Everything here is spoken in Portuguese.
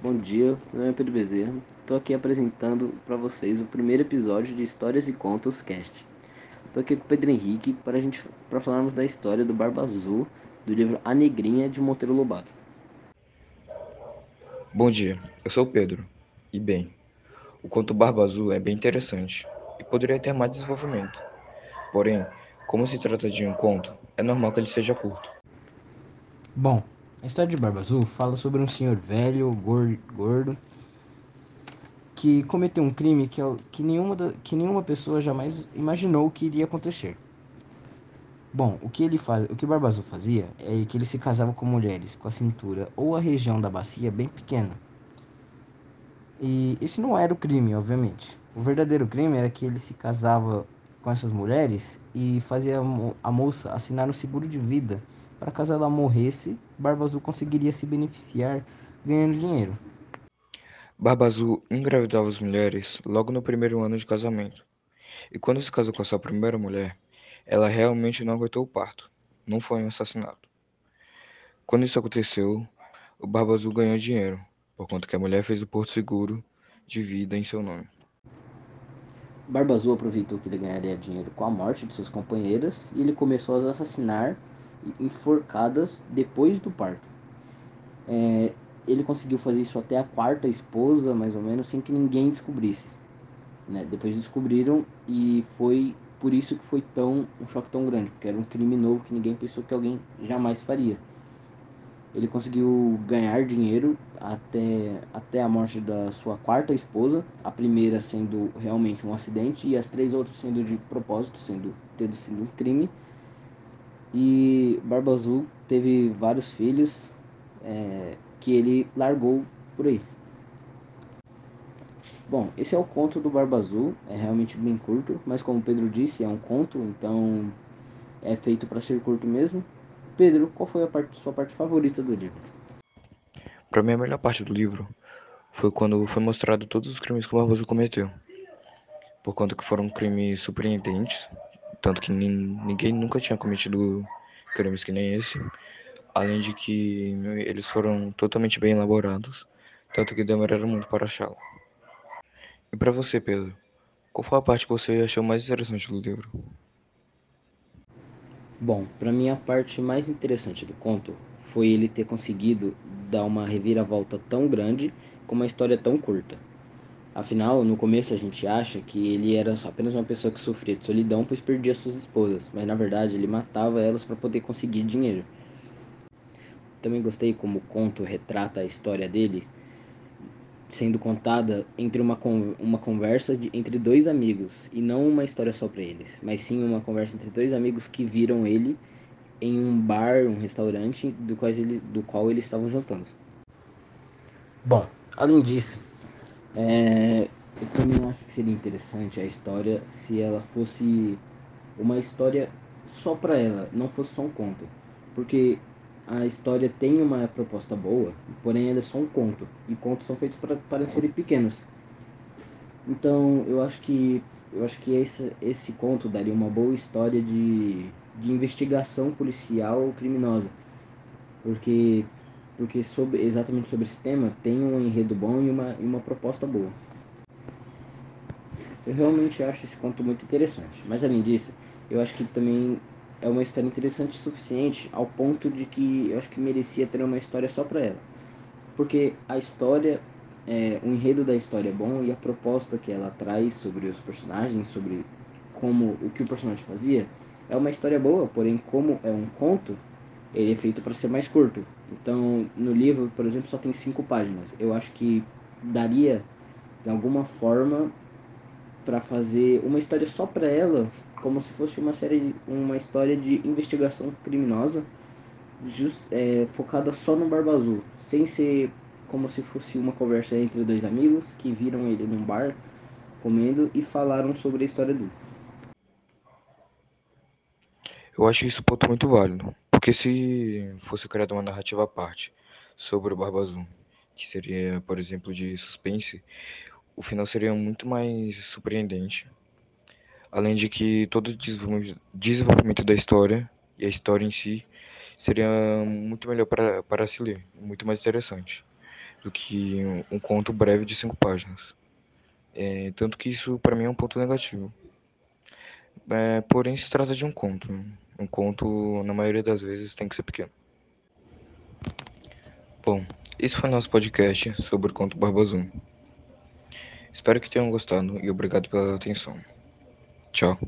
Bom dia, meu nome é Pedro Bezerra. Estou aqui apresentando para vocês o primeiro episódio de Histórias e Contos Cast. Estou aqui com o Pedro Henrique para falarmos da história do Barba Azul do livro A Negrinha de Monteiro Lobato. Bom dia, eu sou o Pedro. E bem, o conto Barba Azul é bem interessante e poderia ter mais desenvolvimento. Porém, como se trata de um conto, é normal que ele seja curto. Bom, a história de Barba Azul fala sobre um senhor velho, gordo, que cometeu um crime que nenhuma pessoa jamais imaginou que iria acontecer. Bom, o que Barba Azul fazia é que ele se casava com mulheres com a cintura ou a região da bacia bem pequena. E esse não era o crime, obviamente. O verdadeiro crime era que ele se casava com essas mulheres e fazia a moça assinar um seguro de vida para caso ela morresse, Barba Azul conseguiria se beneficiar ganhando dinheiro. Barba Azul engravidava as mulheres logo no primeiro ano de casamento. E quando se casou com a sua primeira mulher, ela realmente não aguentou o parto. Não foi um assassinato. Quando isso aconteceu, o Barba Azul ganhou dinheiro, por conta que a mulher fez o porto seguro de vida em seu nome. Barba Azul aproveitou que ele ganharia dinheiro com a morte de suas companheiras e ele começou a as assassinar enforcadas depois do parto. Ele conseguiu fazer isso até a quarta esposa, mais ou menos, sem que ninguém descobrisse. Né? Depois descobriram e foi por isso que foi um choque tão grande, porque era um crime novo que ninguém pensou que alguém jamais faria. Ele conseguiu ganhar dinheiro até a morte da sua quarta esposa, a primeira sendo realmente um acidente e as três outras sendo de propósito, tendo sido um crime. E Barba Azul teve vários filhos que ele largou por aí. Bom, esse é o conto do Barba Azul, é realmente bem curto, mas como o Pedro disse, é um conto, então é feito para ser curto mesmo. Pedro, qual foi sua parte favorita do livro? Para mim, a melhor parte do livro foi quando foi mostrado todos os crimes que o Barba Azul cometeu, por conta que foram crimes surpreendentes, tanto que ninguém nunca tinha cometido crimes que nem esse, além de que eles foram totalmente bem elaborados, tanto que demoraram muito para achá-lo. E para você, Pedro, qual foi a parte que você achou mais interessante do livro? Bom, para mim a parte mais interessante do conto foi ele ter conseguido dar uma reviravolta tão grande com uma história tão curta. Afinal, no começo a gente acha que ele era apenas uma pessoa que sofria de solidão pois perdia suas esposas, mas na verdade ele matava elas para poder conseguir dinheiro. Também gostei como o conto retrata a história dele sendo contada entre uma conversa entre dois amigos e não uma história só para eles, mas sim uma conversa entre dois amigos que viram ele em um bar, um restaurante do qual eles estavam jantando. Bom, além disso, Eu também acho que seria interessante a história se ela fosse uma história só para ela, não fosse só um conto, porque a história tem uma proposta boa, porém ela é só um conto e contos são feitos para parecerem pequenos. Então eu acho que esse conto daria uma boa história de investigação policial criminosa, porque exatamente sobre esse tema tem um enredo bom e uma proposta boa. Eu realmente acho esse conto muito interessante, mas além disso, eu acho que também é uma história interessante o suficiente ao ponto de que eu acho que merecia ter uma história só para ela, porque o enredo da história é bom e a proposta que ela traz sobre os personagens, sobre como o que o personagem fazia, é uma história boa, porém como é um conto, ele é feito para ser mais curto. Então, no livro, por exemplo, só tem 5 páginas. Eu acho que daria, de alguma forma, para fazer uma história só para ela, como se fosse uma história de investigação criminosa, focada só no Barba Azul, sem ser como se fosse uma conversa entre dois amigos que viram ele num bar comendo e falaram sobre a história dele. Eu acho isso um ponto muito válido, porque se fosse criada uma narrativa à parte sobre o Barba Azul, que seria, por exemplo, de suspense, o final seria muito mais surpreendente. Além de que todo o desenvolvimento da história e a história em si seria muito melhor para se ler, muito mais interessante. do que um conto breve de 5 páginas. Tanto que isso para mim é um ponto negativo. Porém, se trata de um conto. Um conto, na maioria das vezes, tem que ser pequeno. Bom, esse foi nosso podcast sobre o conto Barba Azul. Espero que tenham gostado e obrigado pela atenção. Tchau.